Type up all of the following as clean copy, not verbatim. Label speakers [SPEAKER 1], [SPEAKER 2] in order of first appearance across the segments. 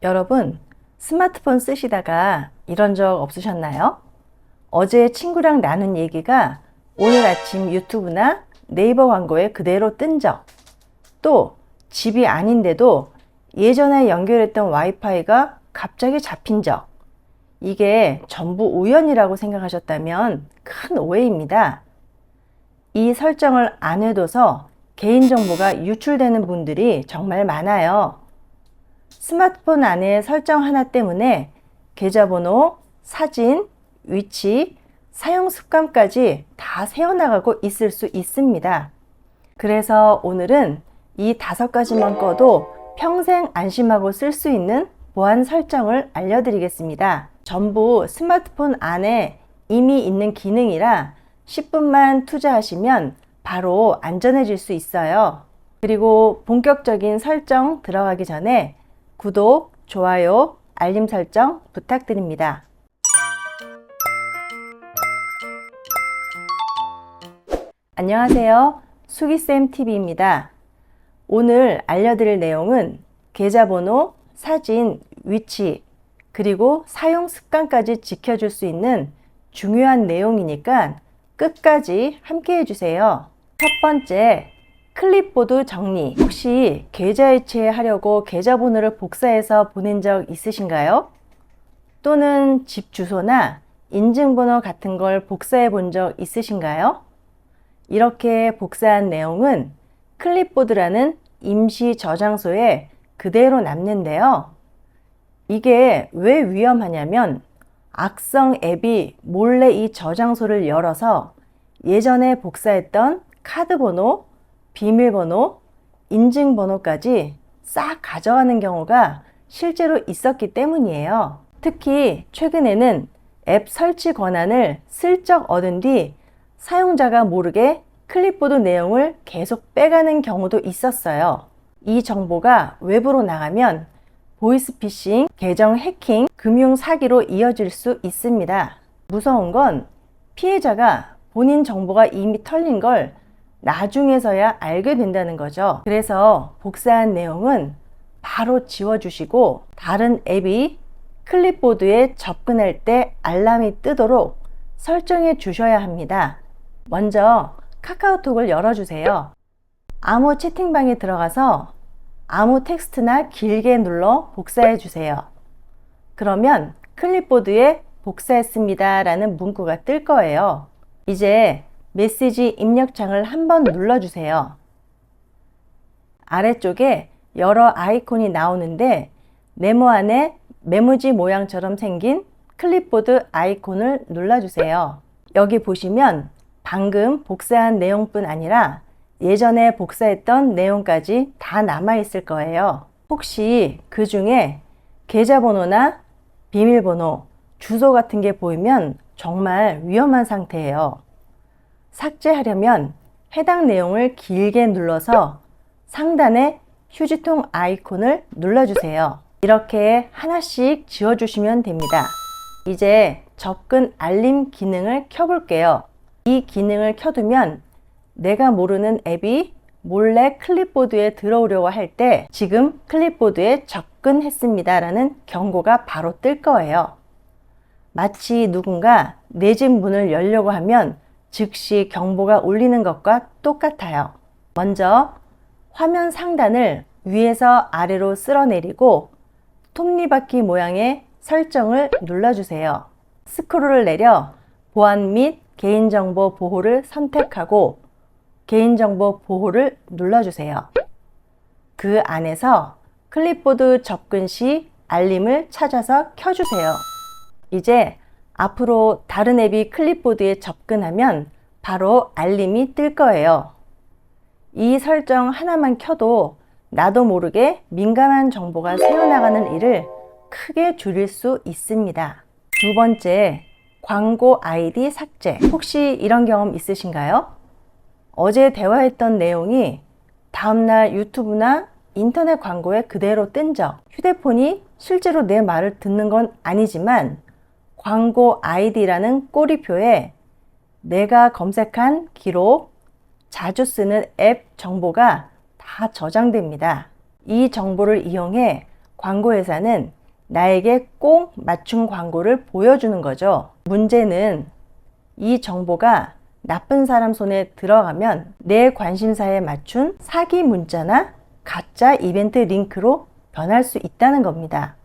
[SPEAKER 1] 여러분, 스마트폰 쓰시다가 이런 적 없으셨나요? 어제 친구랑 나눈 얘기가 오늘 아침 유튜브나 네이버 광고에 그대로 뜬 적, 또 집이 아닌데도 예전에 연결했던 와이파이가 갑자기 잡힌 적, 이게 전부 우연이라고 생각하셨다면 큰 오해입니다. 이 설정을 안 해둬서 개인정보가 유출되는 분들이 정말 많아요. 스마트폰 안에 설정 하나 때문에 계좌번호, 사진, 위치, 사용 습관까지 다 새어나가고 있을 수 있습니다. 그래서 오늘은 이 5가지만 꺼도 평생 안심하고 쓸 수 있는 보안 설정을 알려드리겠습니다. 전부 스마트폰 안에 이미 있는 기능이라 10분만 투자하시면 바로 안전해질 수 있어요. 그리고 본격적인 설정 들어가기 전에 구독, 좋아요, 알림 설정 부탁드립니다. 안녕하세요. 수기쌤TV입니다. 오늘 알려드릴 내용은 계좌번호, 사진, 위치, 그리고 사용 습관까지 지켜줄 수 있는 중요한 내용이니까 끝까지 함께 해주세요. 첫 번째, 클립보드 정리. 혹시 계좌 이체하려고 계좌번호를 복사해서 보낸 적 있으신가요? 또는 집 주소나 인증번호 같은 걸 복사해 본 적 있으신가요? 이렇게 복사한 내용은 클립보드라는 임시 저장소에 그대로 남는데요. 이게 왜 위험하냐면 악성 앱이 몰래 이 저장소를 열어서 예전에 복사했던 카드번호, 비밀번호, 인증번호까지 싹 가져가는 경우가 실제로 있었기 때문이에요. 특히 최근에는 앱 설치 권한을 슬쩍 얻은 뒤 사용자가 모르게 클립보드 내용을 계속 빼가는 경우도 있었어요. 이 정보가 외부로 나가면 보이스피싱, 계정 해킹, 금융 사기로 이어질 수 있습니다. 무서운 건 피해자가 본인 정보가 이미 털린 걸 나중에서야 알게 된다는 거죠. 그래서 복사한 내용은 바로 지워주시고 다른 앱이 클립보드에 접근할 때 알람이 뜨도록 설정해 주셔야 합니다. 먼저 카카오톡을 열어주세요. 아무 채팅방에 들어가서 아무 텍스트나 길게 눌러 복사해 주세요. 그러면 클립보드에 복사했습니다 라는 문구가 뜰 거예요. 이제 메시지 입력창을 한번 눌러주세요. 아래쪽에 여러 아이콘이 나오는데 네모 안에 메모지 모양처럼 생긴 클립보드 아이콘을 눌러주세요. 여기 보시면 방금 복사한 내용뿐 아니라 예전에 복사했던 내용까지 다 남아있을 거예요. 혹시 그 중에 계좌번호나 비밀번호, 주소 같은 게 보이면 정말 위험한 상태예요. 삭제하려면 해당 내용을 길게 눌러서 상단에 휴지통 아이콘을 눌러주세요. 이렇게 하나씩 지워주시면 됩니다. 이제 접근 알림 기능을 켜볼게요. 이 기능을 켜두면 내가 모르는 앱이 몰래 클립보드에 들어오려고 할 때 지금 클립보드에 접근했습니다 라는 경고가 바로 뜰 거예요. 마치 누군가 내 집 문을 열려고 하면 즉시 경보가 울리는 것과 똑같아요. 먼저 화면 상단을 위에서 아래로 쓸어내리고 톱니바퀴 모양의 설정을 눌러주세요. 스크롤을 내려 보안 및 개인정보 보호를 선택하고 개인정보 보호를 눌러주세요. 그 안에서 클립보드 접근 시 알림을 찾아서 켜주세요. 이제 앞으로 다른 앱이 클립보드에 접근하면 바로 알림이 뜰 거예요. 이 설정 하나만 켜도 나도 모르게 민감한 정보가 새어나가는 일을 크게 줄일 수 있습니다. 두 번째, 광고 아이디 삭제. 혹시 이런 경험 있으신가요? 어제 대화했던 내용이 다음날 유튜브나 인터넷 광고에 그대로 뜬 적, 휴대폰이 실제로 내 말을 듣는 건 아니지만 광고 아이디라는 꼬리표에 내가 검색한 기록, 자주 쓰는 앱 정보가 다 저장됩니다. 이 정보를 이용해 광고회사는 나에게 꼭 맞춤 광고를 보여주는 거죠. 문제는 이 정보가 나쁜 사람 손에 들어가면 내 관심사에 맞춘 사기 문자나 가짜 이벤트 링크로 변할 수 있다는 겁니다.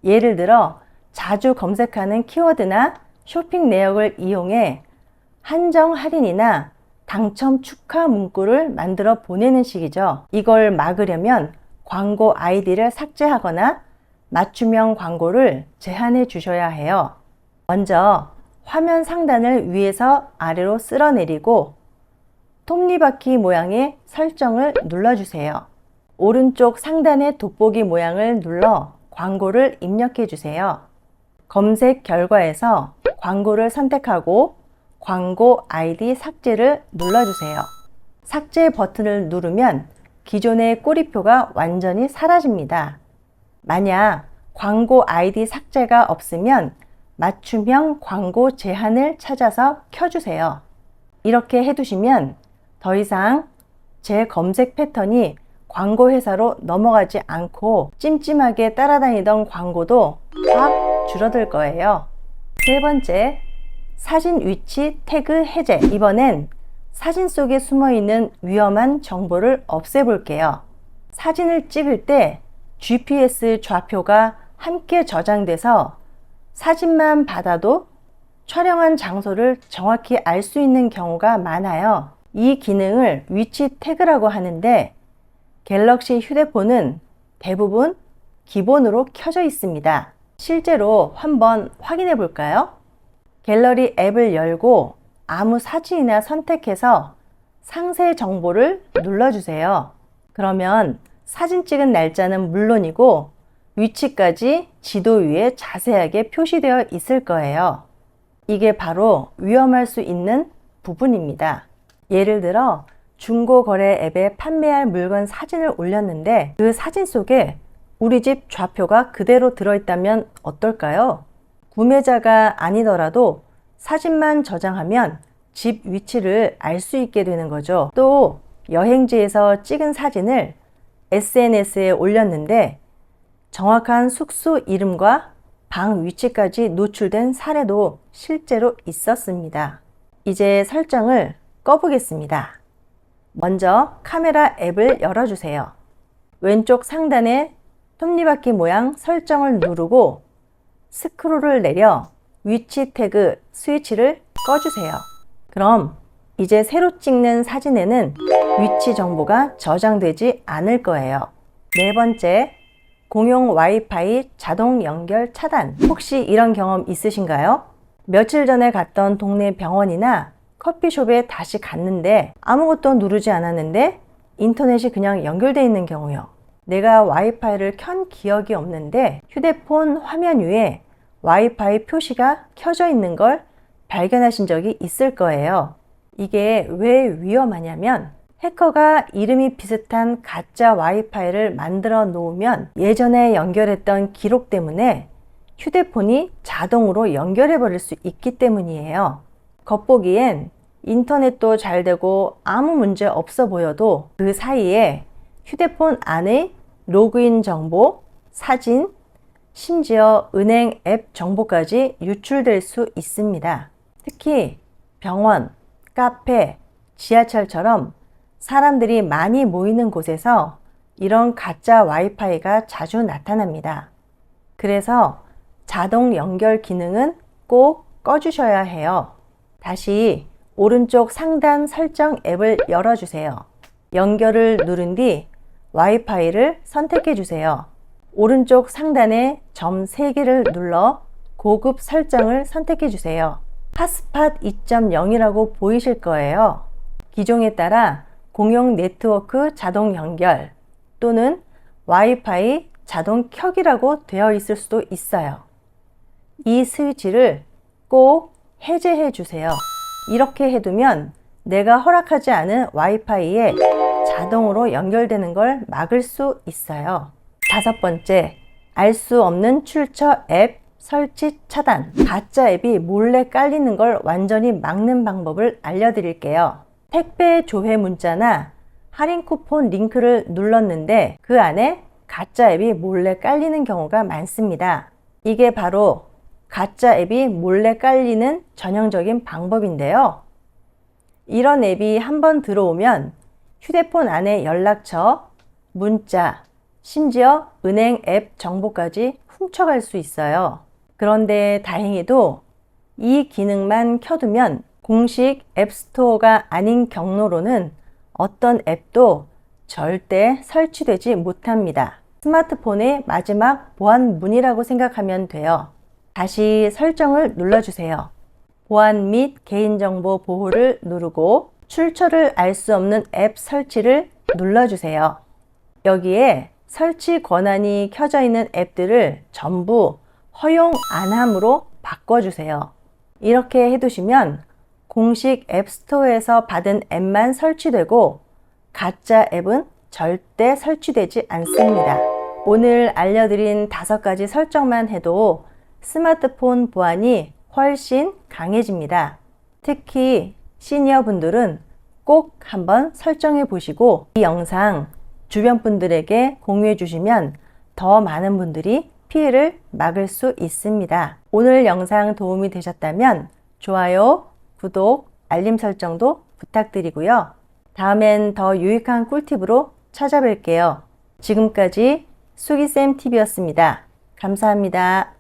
[SPEAKER 1] 예를 들어 자주 검색하는 키워드나 쇼핑 내역을 이용해 한정 할인이나 당첨 축하 문구를 만들어 보내는 식이죠. 이걸 막으려면 광고 아이디를 삭제하거나 맞춤형 광고를 제한해 주셔야 해요. 먼저 화면 상단을 위에서 아래로 쓸어내리고 톱니바퀴 모양의 설정을 눌러주세요. 오른쪽 상단의 돋보기 모양을 눌러 광고를 입력해 주세요. 검색 결과에서 광고를 선택하고 광고 아이디 삭제를 눌러주세요. 삭제 버튼을 누르면 기존의 꼬리표가 완전히 사라집니다. 만약 광고 아이디 삭제가 없으면 맞춤형 광고 제한을 찾아서 켜주세요. 이렇게 해두시면 더 이상 제 검색 패턴이 광고 회사로 넘어가지 않고 찜찜하게 따라다니던 광고도 확 줄어들 거예요. 세 번째, 사진 위치 태그 해제. 이번엔 사진 속에 숨어있는 위험한 정보를 없애볼게요. 사진을 찍을 때 GPS 좌표가 함께 저장돼서 사진만 받아도 촬영한 장소를 정확히 알 수 있는 경우가 많아요. 이 기능을 위치 태그라고 하는데 갤럭시 휴대폰은 대부분 기본으로 켜져 있습니다. 실제로 한번 확인해 볼까요? 갤러리 앱을 열고 아무 사진이나 선택해서 상세 정보를 눌러주세요. 그러면 사진 찍은 날짜는 물론이고 위치까지 지도 위에 자세하게 표시되어 있을 거예요. 이게 바로 위험할 수 있는 부분입니다. 예를 들어 중고거래 앱에 판매할 물건 사진을 올렸는데 그 사진 속에 우리 집 좌표가 그대로 들어있다면 어떨까요? 구매자가 아니더라도 사진만 저장하면 집 위치를 알 수 있게 되는 거죠. 또 여행지에서 찍은 사진을 SNS에 올렸는데 정확한 숙소 이름과 방 위치까지 노출된 사례도 실제로 있었습니다. 이제 설정을 꺼보겠습니다. 먼저 카메라 앱을 열어주세요. 왼쪽 상단에 톱니바퀴 모양 설정을 누르고 스크롤을 내려 위치 태그 스위치를 꺼주세요. 그럼 이제 새로 찍는 사진에는 위치 정보가 저장되지 않을 거예요. 네 번째, 공용 와이파이 자동 연결 차단. 혹시 이런 경험 있으신가요? 며칠 전에 갔던 동네 병원이나 커피숍에 다시 갔는데 아무것도 누르지 않았는데 인터넷이 그냥 연결되어 있는 경우요. 내가 와이파이를 켠 기억이 없는데 휴대폰 화면 위에 와이파이 표시가 켜져 있는 걸 발견하신 적이 있을 거예요. 이게 왜 위험하냐면 해커가 이름이 비슷한 가짜 와이파이를 만들어 놓으면 예전에 연결했던 기록 때문에 휴대폰이 자동으로 연결해 버릴 수 있기 때문이에요. 겉보기엔 인터넷도 잘 되고 아무 문제 없어 보여도 그 사이에 휴대폰 안에 로그인 정보, 사진, 심지어 은행 앱 정보까지 유출될 수 있습니다. 특히 병원, 카페, 지하철처럼 사람들이 많이 모이는 곳에서 이런 가짜 와이파이가 자주 나타납니다. 그래서 자동 연결 기능은 꼭 꺼주셔야 해요. 다시 오른쪽 상단 설정 앱을 열어주세요. 연결을 누른 뒤 와이파이를 선택해 주세요. 오른쪽 상단에 점 3개를 눌러 고급 설정을 선택해 주세요. 핫스팟 2.0이라고 보이실 거예요. 기종에 따라 공용 네트워크 자동 연결 또는 와이파이 자동 켜기라고 되어 있을 수도 있어요. 이 스위치를 꼭 해제해 주세요. 이렇게 해두면 내가 허락하지 않은 와이파이에 자동으로 연결되는 걸 막을 수 있어요. 다섯 번째, 알 수 없는 출처 앱 설치 차단. 가짜 앱이 몰래 깔리는 걸 완전히 막는 방법을 알려드릴게요. 택배 조회 문자나 할인 쿠폰 링크를 눌렀는데 그 안에 가짜 앱이 몰래 깔리는 경우가 많습니다. 이게 바로 가짜 앱이 몰래 깔리는 전형적인 방법인데요. 이런 앱이 한번 들어오면 휴대폰 안에 연락처, 문자, 심지어 은행 앱 정보까지 훔쳐갈 수 있어요. 그런데 다행히도 이 기능만 켜두면 공식 앱스토어가 아닌 경로로는 어떤 앱도 절대 설치되지 못합니다. 스마트폰의 마지막 보안 문이라고 생각하면 돼요. 다시 설정을 눌러주세요. 보안 및 개인정보 보호를 누르고 출처를 알 수 없는 앱 설치를 눌러주세요. 여기에 설치 권한이 켜져 있는 앱들을 전부 허용 안 함으로 바꿔주세요. 이렇게 해두시면 공식 앱스토어에서 받은 앱만 설치되고 가짜 앱은 절대 설치되지 않습니다. 오늘 알려드린 5가지 설정만 해도 스마트폰 보안이 훨씬 강해집니다. 특히 시니어 분들은 꼭 한번 설정해 보시고 이 영상 주변 분들에게 공유해 주시면 더 많은 분들이 피해를 막을 수 있습니다. 오늘 영상 도움이 되셨다면 좋아요, 구독, 알림 설정도 부탁드리고요. 다음엔 더 유익한 꿀팁으로 찾아뵐게요. 지금까지 수기쌤TV였습니다. 감사합니다.